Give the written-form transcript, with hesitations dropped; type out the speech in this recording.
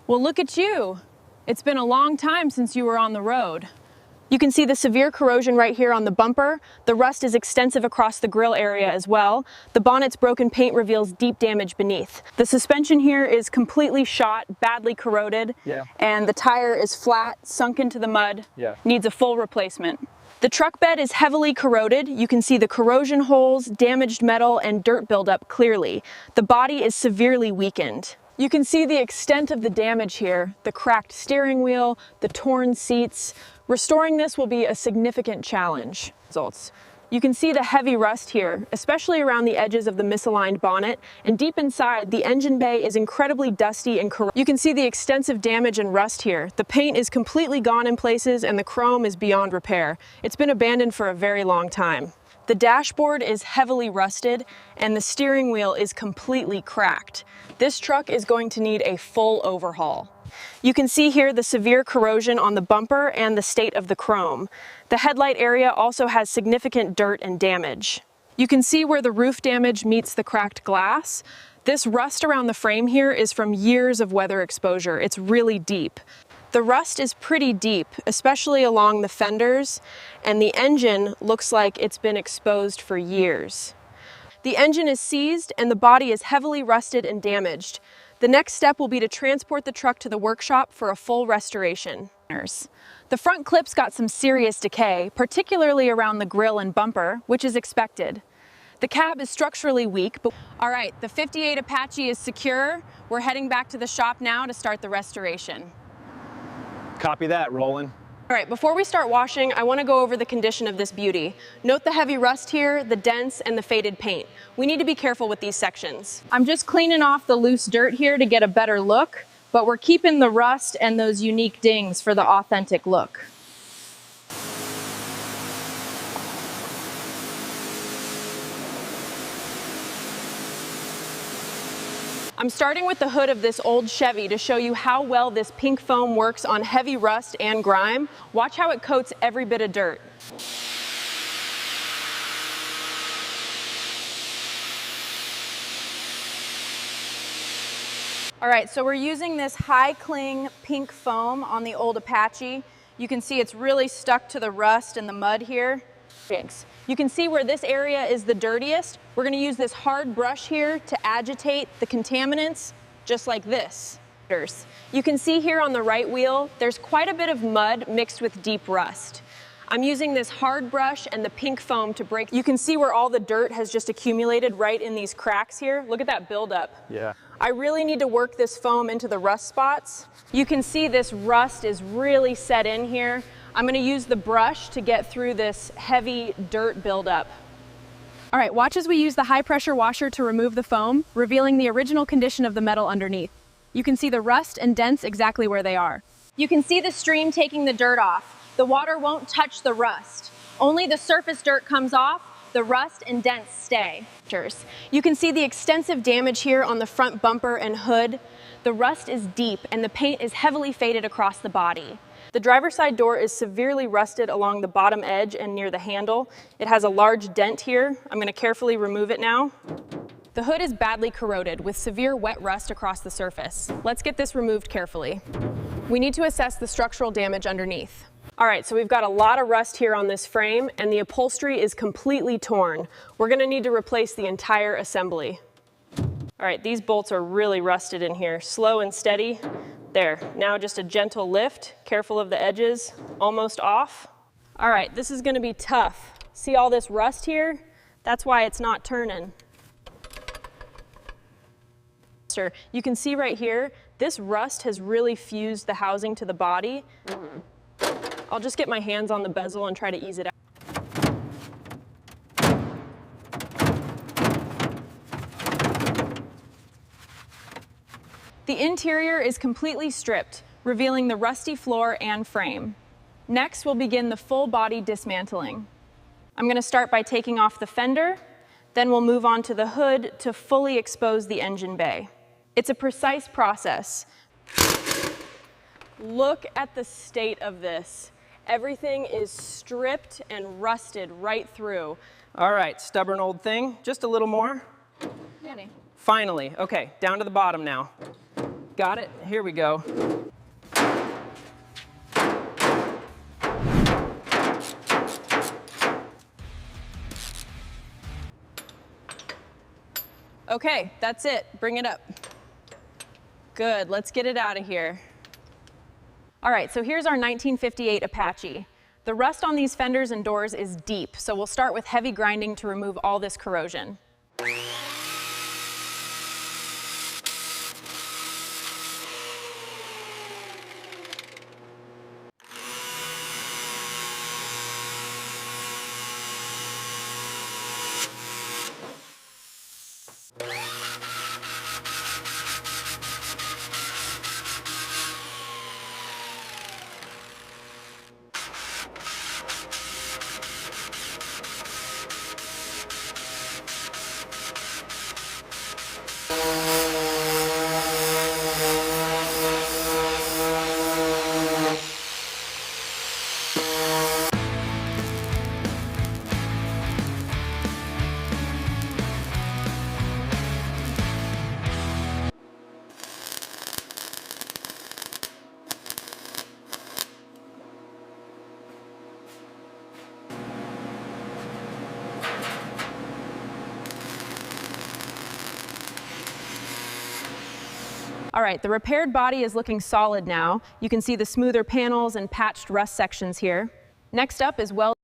Well, look at you. It's been a long time since you were on the road. You can see the severe corrosion right here on the bumper. The rust is extensive across the grille area as well. The bonnet's broken paint reveals deep damage beneath. The suspension here is completely shot, badly corroded, and the tire is flat, sunk into the mud, needs a full replacement. The truck bed is heavily corroded. You can see the corrosion holes, damaged metal, and dirt buildup clearly. The body is severely weakened. You can see the extent of the damage here, the cracked steering wheel, the torn seats. Restoring this will be a significant challenge. You can see the heavy rust here, especially around the edges of the misaligned bonnet, and deep inside, the engine bay is incredibly dusty and corroded. You can see the extensive damage and rust here. The paint is completely gone in places and the chrome is beyond repair. It's been abandoned for a very long time. The dashboard is heavily rusted and the steering wheel is completely cracked. This truck is going to need a full overhaul. You can see here the severe corrosion on the bumper and the state of the chrome. The headlight area also has significant dirt and damage. You can see where the roof damage meets the cracked glass. This rust around the frame here is from years of weather exposure. It's really deep. The rust is pretty deep, especially along the fenders, and the engine looks like it's been exposed for years. The engine is seized and the body is heavily rusted and damaged. The next step will be to transport the truck to the workshop for a full restoration. The front clips got some serious decay, particularly around the grille and bumper, which is expected. The cab is structurally weak, but all right, the 58 Apache is secure. We're heading back to the shop now to start the restoration. Copy that, Roland. All right, before we start washing, I want to go over the condition of this beauty. Note the heavy rust here, the dents, and the faded paint. We need to be careful with these sections. I'm just cleaning off the loose dirt here to get a better look, but we're keeping the rust and those unique dings for the authentic look. I'm starting with the hood of this old Chevy to show you how well this pink foam works on heavy rust and grime. Watch how it coats every bit of dirt. All right, so we're using this high cling pink foam on the old Apache. You can see it's really stuck to the rust and the mud here. You can see where this area is the dirtiest. We're going to use this hard brush here to agitate the contaminants, just like this. You can see here on the right wheel, there's quite a bit of mud mixed with deep rust. I'm using this hard brush and the pink foam to break. You can see where all the dirt has just accumulated right in these cracks here. Look at that buildup. Yeah. I really need to work this foam into the rust spots. You can see this rust is really set in here. I'm going to use the brush to get through this heavy dirt buildup. All right, watch as we use the high pressure washer to remove the foam, revealing the original condition of the metal underneath. You can see the rust and dents exactly where they are. You can see the stream taking the dirt off. The water won't touch the rust. Only the surface dirt comes off, the rust and dents stay. You can see the extensive damage here on the front bumper and hood. The rust is deep and the paint is heavily faded across the body. The driver's side door is severely rusted along the bottom edge and near the handle. It has a large dent here. I'm going to carefully remove it now. The hood is badly corroded with severe wet rust across the surface. Let's get this removed carefully. We need to assess the structural damage underneath. All right, so we've got a lot of rust here on this frame and the upholstery is completely torn. We're going to need to replace the entire assembly. All right, these bolts are really rusted in here. Slow and steady. There, now just a gentle lift, careful of the edges, almost off. All right, this is gonna be tough. See all this rust here? That's why it's not turning. You can see right here, this rust has really fused the housing to the body. I'll just get my hands on the bezel and try to ease it out. The interior is completely stripped, revealing the rusty floor and frame. Next, we'll begin the full body dismantling. I'm going to start by taking off the fender, then we'll move on to the hood to fully expose the engine bay. It's a precise process. Look at the state of this. Everything is stripped and rusted right through. All right, stubborn old thing, just a little more. Finally, okay, down to the bottom now. got it. Here we go. Okay, that's it. Bring it up. Good, let's get it out of here. All right, so here's our 1958 Apache. The rust on these fenders and doors is deep, so we'll start with heavy grinding to remove all this corrosion. All right, the repaired body is looking solid now. You can see the smoother panels and patched rust sections here. Next up is welding.